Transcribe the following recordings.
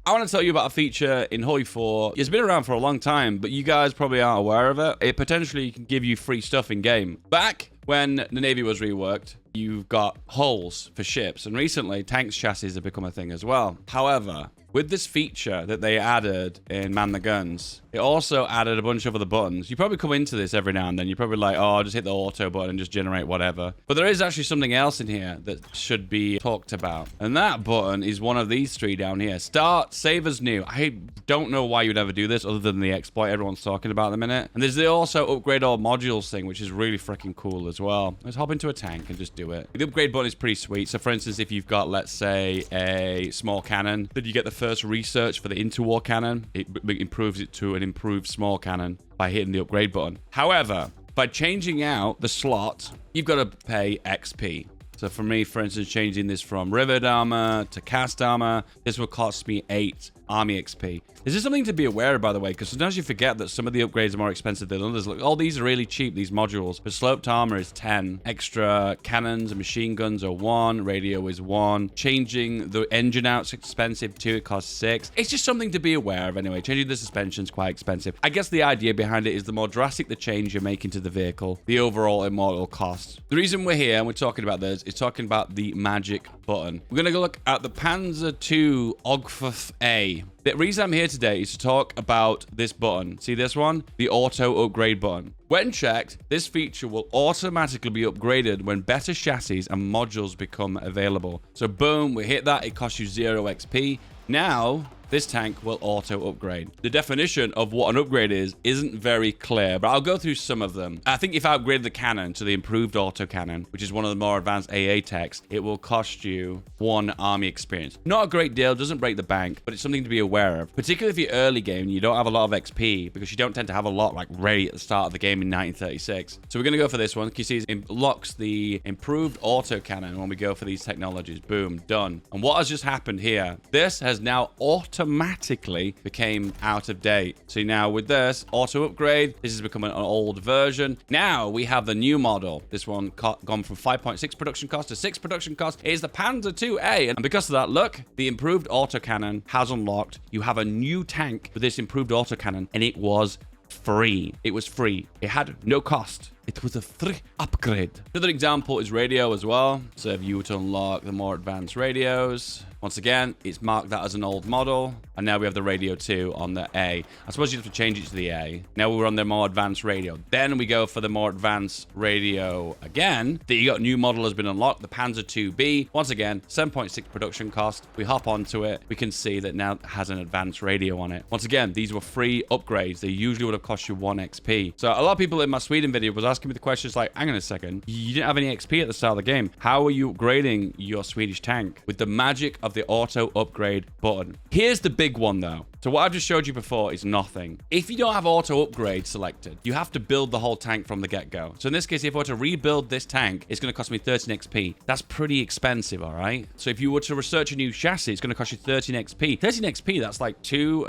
I want to tell you about a feature in HOI4. It's been around for a long time, but you guys probably aren't aware of it. It potentially can give you free stuff in game. Back when the Navy was reworked, you've got hulls for ships, and recently tanks chassis have become a thing as well. However, with this feature that they added in Man the Guns, it also added a bunch of other buttons. You probably come into this every now and then. You're probably like, oh, I'll just hit the auto button and just generate whatever. But there is actually something else in here that should be talked about. And that button is one of these three down here. Start, save as new. I don't know why you'd ever do this other than the exploit everyone's talking about in a minute. And there's the also upgrade all modules thing, which is really freaking cool as well. Let's hop into a tank and just do it. The upgrade button is pretty sweet. So for instance, if you've got, let's say, a small cannon, then you get the first research for the interwar cannon. It improves it to an improved small cannon by hitting the upgrade button. However, by changing out the slot, you've got to pay XP. So for me, for instance, changing this from rivet armor to cast armor, this will cost me 8 army XP. This is something to be aware of, by the way, because sometimes you forget that some of the upgrades are more expensive than others. Look, all these are really cheap, these modules. But sloped armor is 10. Extra cannons and machine guns are 1. Radio is 1. Changing the engine out is expensive too. It costs 6. It's just something to be aware of anyway. Changing the suspension is quite expensive. I guess the idea behind it is the more drastic the change you're making to the vehicle, the overall immortal cost. The reason we're here and we're talking about this is talking about the magic button. We're going to go look at the Panzer II HOI4. The reason I'm here today is to talk about this button. See this one? The auto upgrade button. When checked, this feature will automatically be upgraded when better chassis and modules become available. So boom, we hit that. It costs you 0 XP. Now, this tank will auto upgrade. The definition of what an upgrade is isn't very clear, but I'll go through some of them. I think if I upgrade the cannon to the improved auto cannon, which is one of the more advanced AA techs, it will cost you 1 army experience. Not a great deal, doesn't break the bank, but it's something to be aware of. Particularly if you're early game and you don't have a lot of XP, because you don't tend to have a lot like ready at the start of the game in 1936. So we're going to go for this one. You see, it unlocks the improved auto cannon when we go for these technologies. Boom, done. And what has just happened here? This has now automatically became out of date. So now with this auto upgrade, this has become an old version. Now we have the new model. This one gone from 5.6 production cost to 6 production cost. It is the Panzer II. And because of that, look, the improved autocannon has unlocked. You have a new tank with this improved autocannon, and it was free. It was free. It had no cost. It was a free upgrade. Another example is radio as well. So if you were to unlock the more advanced radios, once again, it's marked that as an old model. And now we have the radio 2 on the A. I suppose you have to change it to the A. Now we're on the more advanced radio. Then we go for the more advanced radio again. The new model has been unlocked, the Panzer II-B. Once again, 7.6 production cost. We hop onto it. We can see that now it has an advanced radio on it. Once again, these were free upgrades. They usually would have cost you 1 XP. So a lot of people in my Sweden video was asking me the questions like, hang on a second, you didn't have any XP at the start of the game. How are you upgrading your Swedish tank? With the magic of the auto upgrade button. Here's the big one though. So what I've just showed you before is nothing. If you don't have auto upgrade selected, you have to build the whole tank from the get-go. So in this case, if I were to rebuild this tank, it's going to cost me 13 XP. That's pretty expensive, all right? So if you were to research a new chassis, it's going to cost you 13 XP. 13 XP, that's like 2.5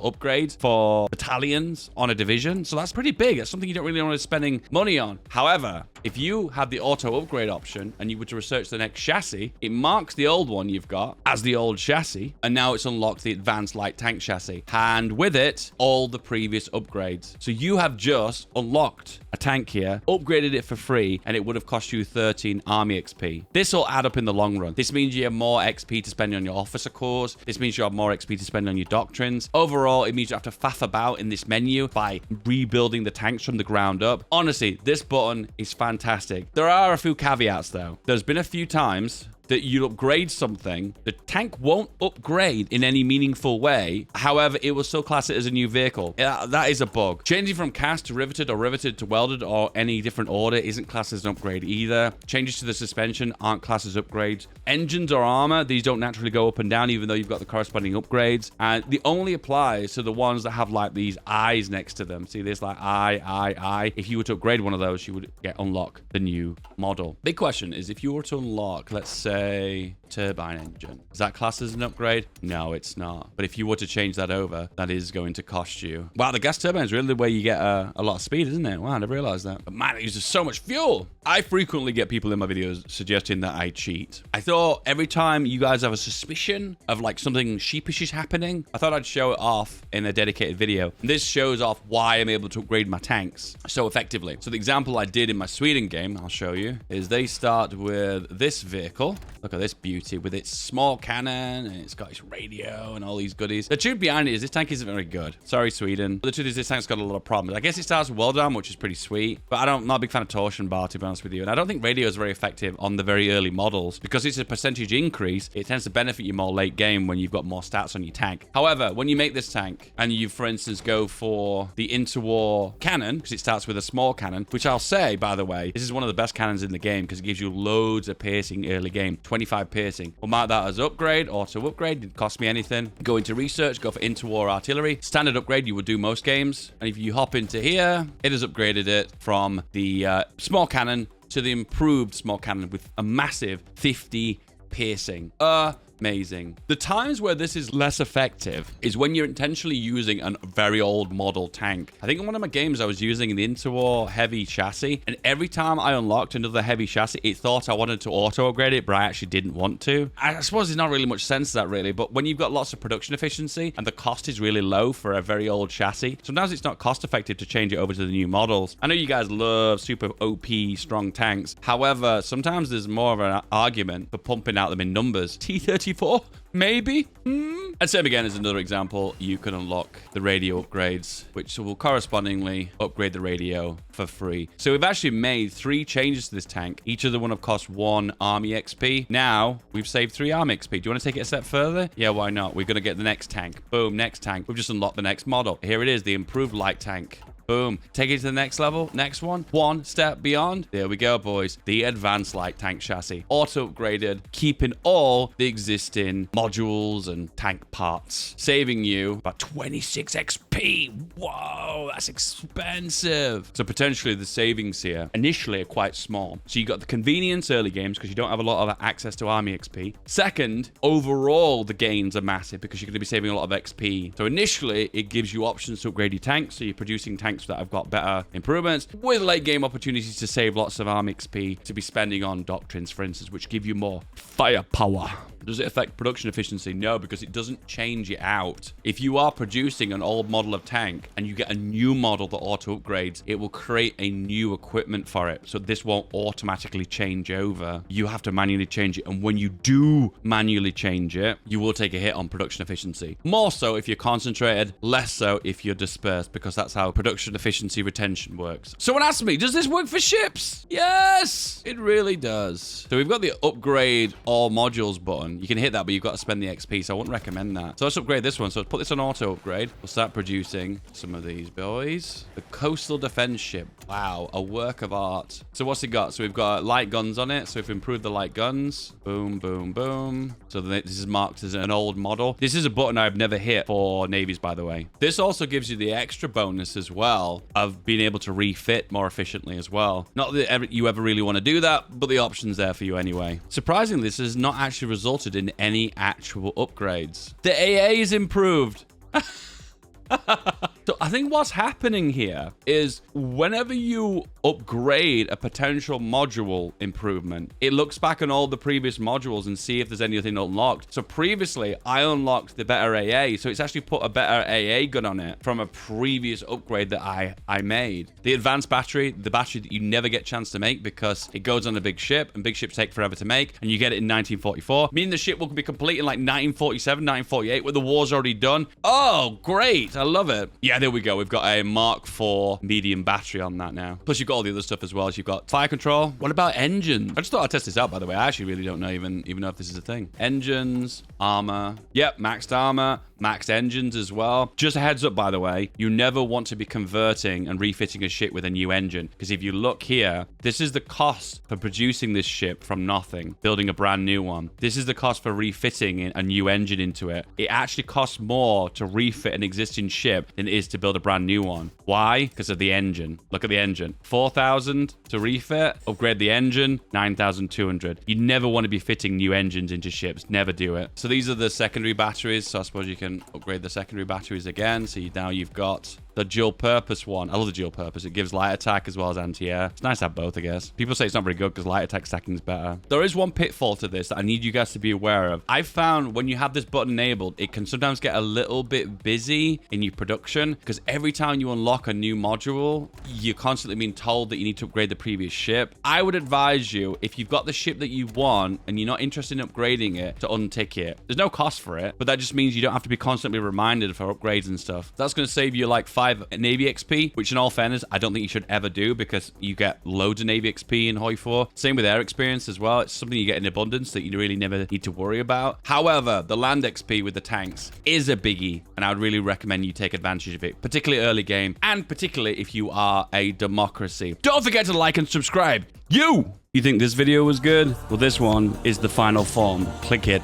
upgrades for battalions on a division. So that's pretty big. That's something you don't really want to be spending money on. However, if you have the auto upgrade option and you were to research the next chassis, it marks the old one you've got as the old chassis, and now it's unlocked the advanced light tank chassis, and with it all the previous upgrades. So you have just unlocked a tank here, upgraded it for free, and it would have cost you 13 army XP. This will add up in the long run. This means you have more XP to spend on your officer cores. This means you have more XP to spend on your doctrines. Overall, it means you have to faff about in this menu by rebuilding the tanks from the ground up. Honestly, this button is fantastic. There are a few caveats though. There's been a few times that you upgrade something, the tank won't upgrade in any meaningful way. However, it will still class it as a new vehicle. That is a bug. Changing from cast to riveted or riveted to welded or any different order isn't classed as an upgrade either. Changes to the suspension aren't classed as upgrades. Engines or armor, these don't naturally go up and down even though you've got the corresponding upgrades. And the only applies to the ones that have like these eyes next to them. See this like eye. If you were to upgrade one of those, you would unlock the new model. Big question is if you were to unlock, let's say, turbine engine. Is that classed as an upgrade? No, it's not. But if you were to change that over, that is going to cost you. Wow, the gas turbine is really the way you get a lot of speed, isn't it? Wow, I never realized that. But man, it uses so much fuel. I frequently get people in my videos suggesting that I cheat. I thought every time you guys have a suspicion of like something sheepish is happening, I thought I'd show it off in a dedicated video. And this shows off why I'm able to upgrade my tanks so effectively. So the example I did in my Sweden game, I'll show you, is they start with this vehicle. Look at this beauty with its small cannon, and it's got its radio and all these goodies. The truth behind it is this tank isn't very good. Sorry, Sweden. But the truth is this tank's got a lot of problems. I guess it starts with well which is pretty sweet, but I'm not a big fan of torsion bar, to be honest with you. And I don't think radio is very effective on the very early models because it's a percentage increase. It tends to benefit you more late game when you've got more stats on your tank. However, when you make this tank and you, for instance, go for the interwar cannon, because it starts with a small cannon, which I'll say, by the way, this is one of the best cannons in the game because it gives you loads of piercing early game, 25 piercing. We'll mark that as upgrade, auto upgrade, didn't cost me anything. Go into research, go for interwar artillery. Standard upgrade you would do most games. And if you hop into here, it has upgraded it from the small cannon to the improved small cannon with a massive 50 piercing. Amazing. The times where this is less effective is when you're intentionally using a very old model tank. I think in one of my games I was using the interwar heavy chassis, and every time I unlocked another heavy chassis, it thought I wanted to auto upgrade it, but I actually didn't want to. I suppose there's not really much sense to that really, but when you've got lots of production efficiency and the cost is really low for a very old chassis, sometimes it's not cost effective to change it over to the new models. I know you guys love super OP strong tanks. However, sometimes there's more of an argument for pumping out them in numbers. T-34 maybe? And same again as another example, you can unlock the radio upgrades, which will correspondingly upgrade the radio for free. So we've actually made 3 changes to this tank. Each of them would have cost 1 army XP. Now we've saved 3 army XP. Do you want to take it a step further? Yeah, why not? We're going to get the next tank. Boom, next tank. We've just unlocked the next model. Here it is, the improved light tank. Boom. Take it to the next level. Next one step beyond. There we go, boys. The advanced light tank chassis. Auto upgraded, keeping all the existing modules and tank parts, saving you about 26 XP. Whoa, that's expensive. So potentially the savings here initially are quite small. So you got the convenience early games because you don't have a lot of access to army XP. Second, overall the gains are massive because you're going to be saving a lot of XP. So initially it gives you options to upgrade your tanks. So you're producing tanks that have got better improvements with late game opportunities to save lots of arm XP to be spending on doctrines, for instance, which give you more firepower. Does it affect production efficiency? No, because it doesn't change it out. If you are producing an old model of tank and you get a new model that auto upgrades, it will create a new equipment for it. So this won't automatically change over. You have to manually change it. And when you do manually change it, you will take a hit on production efficiency. More so if you're concentrated, less so if you're dispersed, because that's how production efficiency retention works. Someone asked me, does this work for ships? Yes, it really does. So we've got the upgrade all modules button. You can hit that, but you've got to spend the XP, so I wouldn't recommend that. So let's upgrade this one. So let's put this on auto upgrade. We'll start producing some of these boys. The coastal defense ship. Wow, a work of art. So what's it got? So we've got light guns on it. So we've improved the light guns. Boom, boom, boom. So this is marked as an old model. This is a button I've never hit for navies, by the way. This also gives you the extra bonus as well of being able to refit more efficiently as well. Not that you ever really want to do that, but the option's there for you anyway. Surprisingly, this has not actually resulted in any actual upgrades. The AA is improved. So I think what's happening here is whenever you upgrade a potential module improvement, it looks back on all the previous modules and see if there's anything unlocked. So previously I unlocked the better AA, so it's actually put a better AA gun on it from a previous upgrade that I made. The advanced battery, the battery that you never get a chance to make because it goes on a big ship and big ships take forever to make, and you get it in 1944, meaning the ship will be complete in like 1947, 1948 where the war's already done. Oh, great. I love it. Yeah, there we go. We've got a Mark IV medium battery on that now. Plus, you've got all the other stuff as well. So you've got fire control. What about engines? I just thought I'd test this out, by the way. I actually really don't know even know if this is a thing. Engines, armor. Yep, maxed armor. max engines as well. Just a heads up, by the way, you never want to be converting and refitting a ship with a new engine, because if you look here, this is the cost for producing this ship from nothing, building a brand new one. This is the cost for refitting a new engine into it. It actually costs more to refit an existing ship than it is to build a brand new one. Why? Because of the engine. Look at the engine. 4,000 to refit, upgrade the engine, 9,200. You never want to be fitting new engines into ships. Never do it. So these are the secondary batteries. So I suppose you can upgrade the secondary batteries again. So now you've got the dual purpose one. I love the dual purpose. It gives light attack as well as anti-air. It's nice to have both, I guess. People say it's not very good because light attack stacking is better. There is one pitfall to this that I need you guys to be aware of. I've found when you have this button enabled, it can sometimes get a little bit busy in your production, because every time you unlock a new module, you're constantly being told that you need to upgrade the previous ship. I would advise you, if you've got the ship that you want and you're not interested in upgrading it, to untick it. There's no cost for it, but that just means you don't have to be constantly reminded for upgrades and stuff. That's going to save you like 5 Navy XP, which in all fairness, I don't think you should ever do, because you get loads of Navy XP in HOI4. Same with air experience as well. It's something you get in abundance that you really never need to worry about. However, the land XP with the tanks is a biggie, and I would really recommend you take advantage of it, particularly early game, and particularly if you are a democracy. Don't forget to like and subscribe. You think this video was good? Well, this one is the final form. Click it.